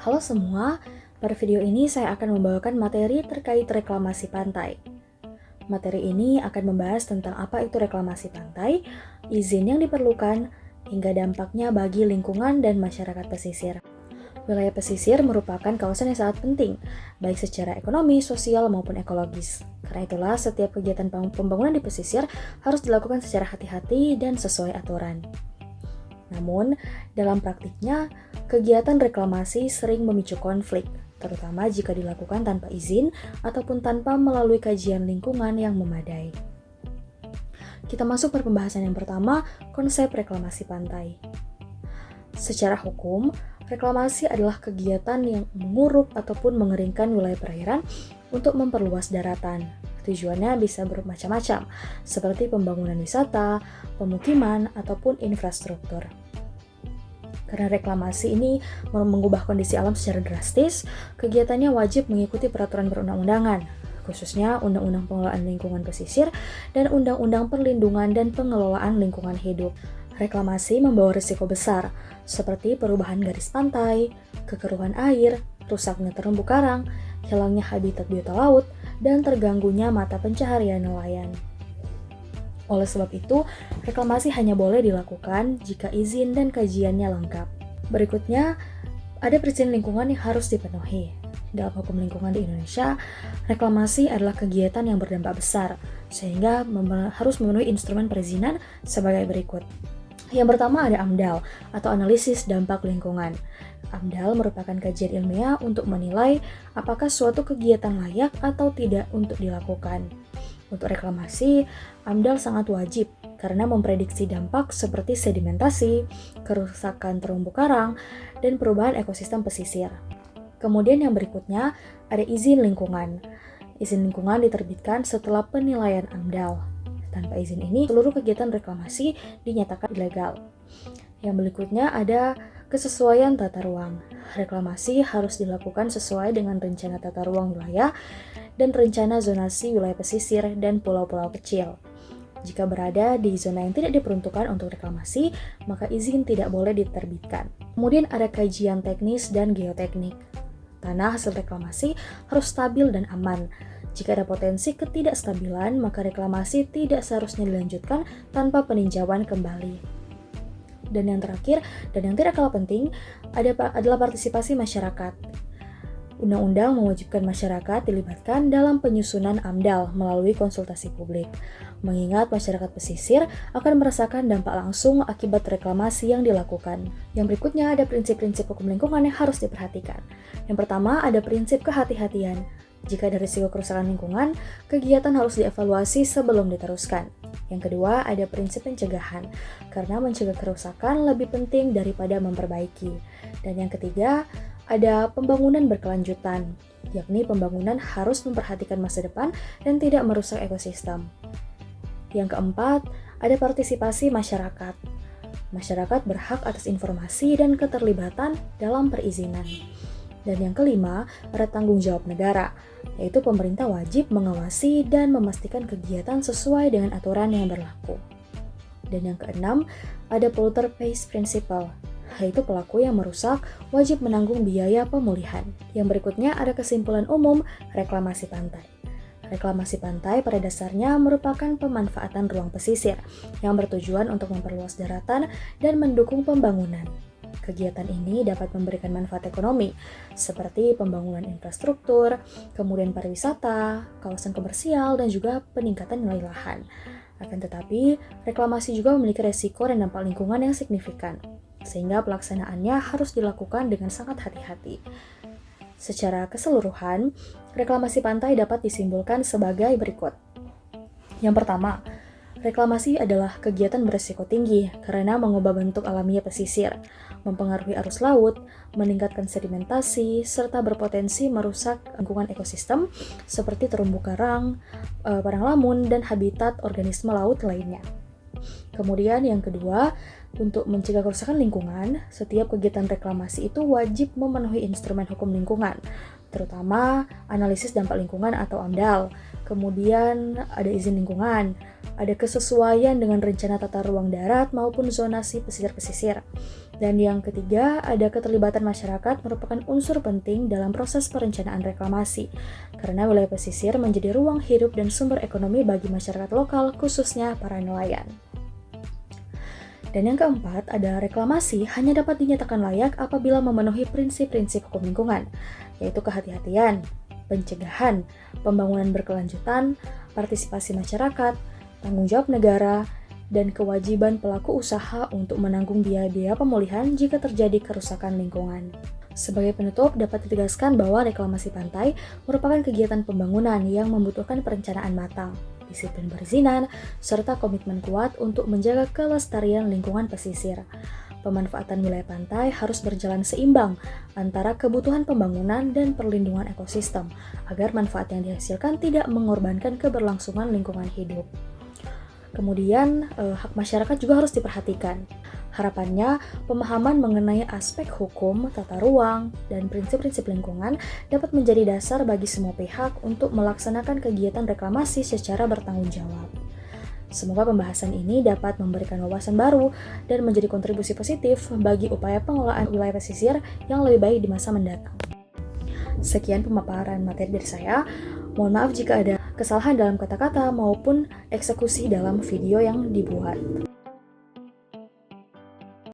Halo semua, pada video ini saya akan membawakan materi terkait reklamasi pantai. Materi ini akan membahas tentang apa itu reklamasi pantai, izin yang diperlukan, hingga dampaknya bagi lingkungan dan masyarakat pesisir. Wilayah pesisir merupakan kawasan yang sangat penting, baik secara ekonomi, sosial, maupun ekologis. Karena itulah, setiap kegiatan pembangunan di pesisir harus dilakukan secara hati-hati dan sesuai aturan. Namun, dalam praktiknya, kegiatan reklamasi sering memicu konflik, terutama jika dilakukan tanpa izin ataupun tanpa melalui kajian lingkungan yang memadai. Kita masuk pada pembahasan yang pertama, konsep reklamasi pantai. Secara hukum, reklamasi adalah kegiatan yang menguruk ataupun mengeringkan wilayah perairan untuk memperluas daratan. Tujuannya bisa bermacam-macam, seperti pembangunan wisata, pemukiman, ataupun infrastruktur. Karena reklamasi ini mengubah kondisi alam secara drastis, kegiatannya wajib mengikuti peraturan perundang-undangan, khususnya Undang-Undang Pengelolaan Lingkungan Pesisir dan Undang-Undang Perlindungan dan Pengelolaan Lingkungan Hidup. Reklamasi membawa risiko besar, seperti perubahan garis pantai, kekeruhan air, rusaknya terumbu karang, hilangnya habitat biota laut, dan terganggunya mata pencaharian nelayan. Oleh sebab itu, reklamasi hanya boleh dilakukan jika izin dan kajiannya lengkap. Berikutnya, ada perizinan lingkungan yang harus dipenuhi. Dalam hukum lingkungan di Indonesia, reklamasi adalah kegiatan yang berdampak besar, sehingga harus memenuhi instrumen perizinan sebagai berikut. Yang pertama ada AMDAL, atau Analisis Dampak Lingkungan. AMDAL merupakan kajian ilmiah untuk menilai apakah suatu kegiatan layak atau tidak untuk dilakukan. Untuk reklamasi, AMDAL sangat wajib karena memprediksi dampak seperti sedimentasi, kerusakan terumbu karang, dan perubahan ekosistem pesisir. Kemudian yang berikutnya ada izin lingkungan. Izin lingkungan diterbitkan setelah penilaian AMDAL. Tanpa izin ini, seluruh kegiatan reklamasi dinyatakan ilegal. Yang berikutnya ada kesesuaian tata ruang. Reklamasi harus dilakukan sesuai dengan rencana tata ruang wilayah dan rencana zonasi wilayah pesisir dan pulau-pulau kecil. Jika berada di zona yang tidak diperuntukkan untuk reklamasi, maka izin tidak boleh diterbitkan. Kemudian ada kajian teknis dan geoteknik. Tanah hasil reklamasi harus stabil dan aman. Jika ada potensi ketidakstabilan, maka reklamasi tidak seharusnya dilanjutkan tanpa peninjauan kembali. Dan yang terakhir, dan yang tidak kalah penting, adalah partisipasi masyarakat. Undang-undang mewajibkan masyarakat dilibatkan dalam penyusunan AMDAL melalui konsultasi publik, mengingat masyarakat pesisir akan merasakan dampak langsung akibat reklamasi yang dilakukan. Yang berikutnya ada prinsip-prinsip hukum lingkungan yang harus diperhatikan. Yang pertama ada prinsip kehati-hatian. Jika ada risiko kerusakan lingkungan, kegiatan harus dievaluasi sebelum diteruskan. Yang kedua ada prinsip pencegahan, karena mencegah kerusakan lebih penting daripada memperbaiki. Dan yang ketiga, ada pembangunan berkelanjutan, yakni pembangunan harus memperhatikan masa depan dan tidak merusak ekosistem. Yang keempat, ada partisipasi masyarakat. Masyarakat berhak atas informasi dan keterlibatan dalam perizinan. Dan yang kelima, ada tanggung jawab negara, yaitu pemerintah wajib mengawasi dan memastikan kegiatan sesuai dengan aturan yang berlaku. Dan yang keenam, ada polluter pays principle, yaitu pelaku yang merusak wajib menanggung biaya pemulihan. Yang berikutnya ada kesimpulan umum reklamasi pantai. Reklamasi pantai pada dasarnya merupakan pemanfaatan ruang pesisir yang bertujuan untuk memperluas daratan dan mendukung pembangunan. Kegiatan ini dapat memberikan manfaat ekonomi, seperti pembangunan infrastruktur, kemudian pariwisata, kawasan komersial, dan juga peningkatan nilai lahan. Akan tetapi, reklamasi juga memiliki resiko dan dampak lingkungan yang signifikan, sehingga pelaksanaannya harus dilakukan dengan sangat hati-hati. Secara keseluruhan, reklamasi pantai dapat disimpulkan sebagai berikut. Yang pertama, reklamasi adalah kegiatan berisiko tinggi karena mengubah bentuk alamiah pesisir, mempengaruhi arus laut, meningkatkan sedimentasi, serta berpotensi merusak lingkungan ekosistem seperti terumbu karang, padang lamun, dan habitat organisme laut lainnya. Kemudian yang kedua, untuk mencegah kerusakan lingkungan, setiap kegiatan reklamasi itu wajib memenuhi instrumen hukum lingkungan, terutama analisis dampak lingkungan atau AMDAL. Kemudian ada izin lingkungan, ada kesesuaian dengan rencana tata ruang darat maupun zonasi pesisir-pesisir. Dan yang ketiga, ada keterlibatan masyarakat merupakan unsur penting dalam proses perencanaan reklamasi, karena wilayah pesisir menjadi ruang hidup dan sumber ekonomi bagi masyarakat lokal, khususnya para nelayan. Dan yang keempat, ada reklamasi hanya dapat dinyatakan layak apabila memenuhi prinsip-prinsip hukum lingkungan, yaitu kehati-hatian, pencegahan, pembangunan berkelanjutan, partisipasi masyarakat, tanggung jawab negara, dan kewajiban pelaku usaha untuk menanggung biaya-biaya pemulihan jika terjadi kerusakan lingkungan. Sebagai penutup, dapat ditegaskan bahwa reklamasi pantai merupakan kegiatan pembangunan yang membutuhkan perencanaan matang, disiplin perizinan, serta komitmen kuat untuk menjaga kelestarian lingkungan pesisir. Pemanfaatan wilayah pantai harus berjalan seimbang antara kebutuhan pembangunan dan perlindungan ekosistem, agar manfaat yang dihasilkan tidak mengorbankan keberlangsungan lingkungan hidup. Kemudian, hak masyarakat juga harus diperhatikan. Harapannya, pemahaman mengenai aspek hukum, tata ruang, dan prinsip-prinsip lingkungan dapat menjadi dasar bagi semua pihak untuk melaksanakan kegiatan reklamasi secara bertanggung jawab. Semoga pembahasan ini dapat memberikan wawasan baru dan menjadi kontribusi positif bagi upaya pengelolaan wilayah pesisir yang lebih baik di masa mendatang. Sekian pemaparan materi dari saya. Mohon maaf jika ada kesalahan dalam kata-kata maupun eksekusi dalam video yang dibuat.